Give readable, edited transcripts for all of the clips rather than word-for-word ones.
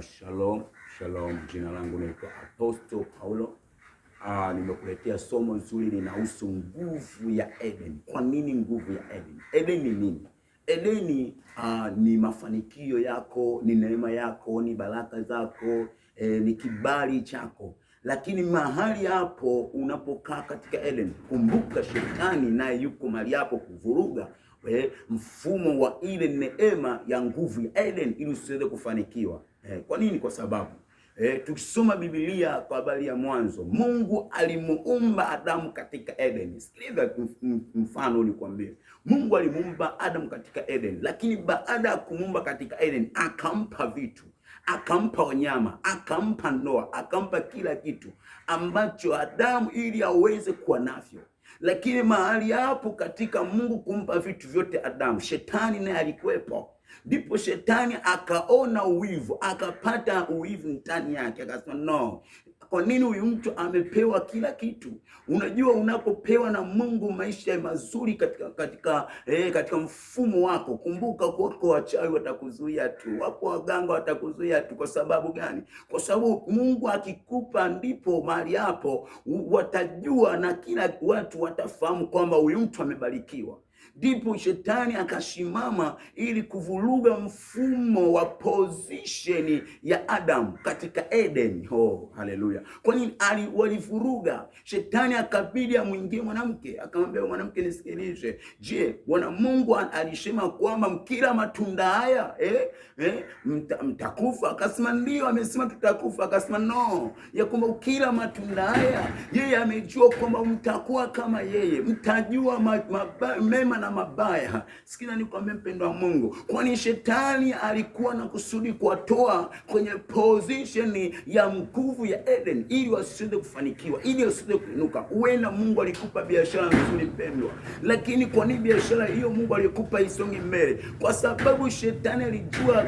Shalom, shalom. Jina langu naitwa Apostle Paulo. Nimekuletea somo nzuri linahusu nguvu ya Eden. Kwa nini nguvu ya Eden? Eden ni nini? Eden ni mafanikio yako, ni neema yako, ni baraka zako, ni kibali chako. Lakini mahali hapo unapokaa katika Eden, kumbuka shetani naye yuko mahali hapo kuvuruga mfumo wa ile neema ya nguvu ya Eden ili usiweze kufanikiwa. Kwa nini? Kwa sababu tukisoma Biblia kwa habari ya mwanzo, Mungu alimuumba Adamu katika Eden. Sikiliza mfano nikwambie. Mungu alimuumba Adamu katika Eden, lakini baada ya kumuumba katika Eden akampa vitu, akampa wanyama, akampa ndoa, akampa kila kitu ambacho Adamu ili aweze kuwa navyo. Lakini mahali hapo katika Mungu kumpa vitu vyote Adamu, shetani naye alikuwepo. Ndipo shetani akaona uwivu, akapata uwivu ndani yake, akasema no, kwa nini huyu mtu amepewa kila kitu? Unajua, unapopewa na Mungu maisha mazuri katika mfumo wako, kumbuka kwako wachawi watakuzuia tu, wako waganga watakuzuia tu. Kwa sababu gani? Kwa sababu Mungu akikupa, ndipo mahali hapo watajua na kila watu watafahamu kwamba huyu mtu amebarikiwa. Ndipo shetani akashimama ili kuvuruga mfumo wa position ya Adam katika Eden. Oh, haleluya. Kwa nini walivuruga? Shetani akabidi amwingie mwanamke, akamwambia mwanamke, nisikilize. Je, Bwana Mungu alisema kwamba mkila matunda haya mtakufa? Akasema ndio, amesema tutakufa. Akasema no, ya kwamba ukila matunda haya, yeye amejua kwamba mtakuwa kama yeye, mtajua mema na mabaya. Sikia nikwambie mpendo wa Mungu, kwani shetani alikuwa na kusudi kuwatoa kwenye position ya nguvu ya Eden ili wasiweze kufanikiwa, ili wasiweze kuinuka. Huenda Mungu alikupa biashara nzuri mpendwa, lakini kwa nini biashara hiyo Mungu alikupa isonge mbele? Kwa sababu shetani alijua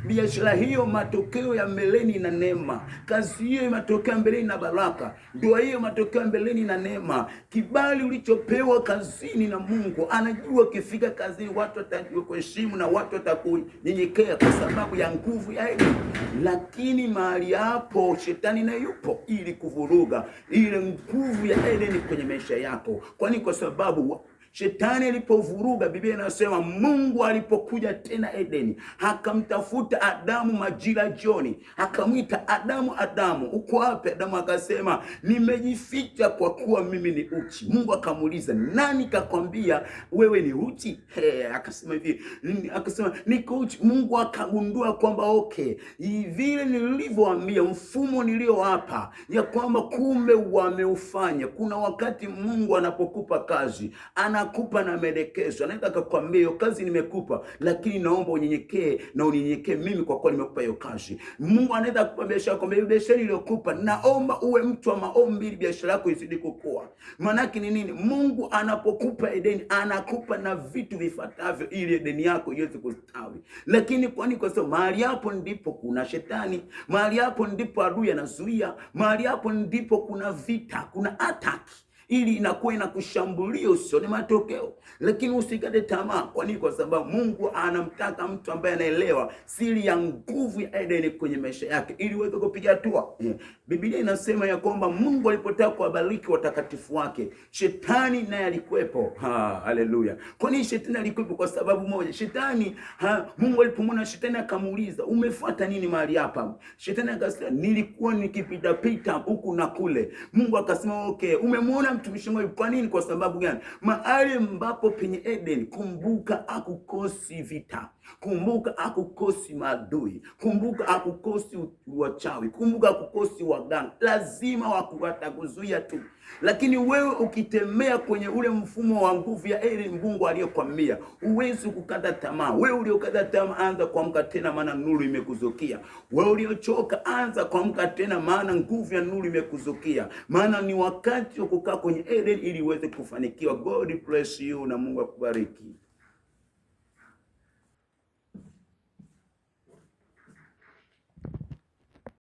biashara hiyo matokeo ya mbeleni na neema. Kazi hiyo matokeo ya mbeleni na baraka. Ndoa hiyo matokeo ya mbeleni na neema. Kibali ulichopewa kazini na Mungu, anajua kifika kazini watu watajua kuheshimu na watu watakunyenyekea kwa sababu ya nguvu ya Eden. Lakini mahali hapo shetani na yupo ili kuvuruga ile nguvu ya Eden kwenye maisha yako. Kwani kwa sababu shetani alipovuruga, Biblia inasema Mungu alipokuja tena Edeni, akamtafuta Adamu majira jioni, akamwita Adamu, Adamu, uko wapi? Adamu akasema nimejificha kwa kuwa mimi ni uchi. Mungu akamuuliza, nani kakwambia wewe ni uchi? Akasema hivi, akasema niko uchi. Mungu akagundua kwamba okay, vile nilivyoambia, mfumo niliowapa ya kwamba kumbe wameufanya. Kuna wakati Mungu anapokupa kazi, anakupa na maelekezo, anaweza akakwambia hiyo kazi nimekupa, lakini naomba unyenyekee na unyenyekee mimi kwa kuwa nimekupa hiyo kazi. Mungu anaweza kukupa biashara, kwamba hiyo biashara niliyokupa naomba uwe mtu wa maombi ili biashara yako izidi kukua. Maana yake ni nini? Mungu anapokupa Edeni, anakupa na vitu vifuatavyo ili Edeni yako iweze kustawi. Lakini kwani kwa sababu mahali hapo ndipo kuna shetani, mahali hapo ndipo adui anazuia, mahali hapo ndipo kuna vita, kuna attack, ili inakuwa inakushambulia usione matokeo. Lakini usikate tamaa. Kwa nini? Kwa sababu Mungu anamtaka mtu ambaye anaelewa siri ya nguvu ya Eden kwenye maisha yake ili uweze kupiga hatua. Biblia inasema ya kwamba Mungu alipotaka kuwabariki watakatifu wake, shetani naye alikuwepo. Haleluya. Kwa nini shetani alikuwepo? Kwa sababu moja, Mungu alipomwona shetani akamuuliza, umefuata nini mahali hapa? Shetani akasema, nilikuwa nikipita huku na kule. Mungu akasema okay, umemwona mtumishi wangu. Kwa nini? Kwa sababu gani? Mahali ambapo penye Eden, kumbuka akukosi vita, kumbuka akukosi maadui, kumbuka akukosi wachawi, kumbuka akukosi waganga. Lazima watakuzuia tu. Lakini wewe ukitemea kwenye ule mfumo wa nguvu ya Eden Mungu aliyokwambia, uwezi kukata tamaa. Wewe uliokata tamaa, anza kuamka tena, maana nuru imekuzukia. Wewe uliochoka, anza kuamka tena, maana nguvu ya nuru imekuzukia. Maana ni wakati wa kukaa kwenye Eden ili uweze kufanikiwa. God bless you na Mungu akubariki.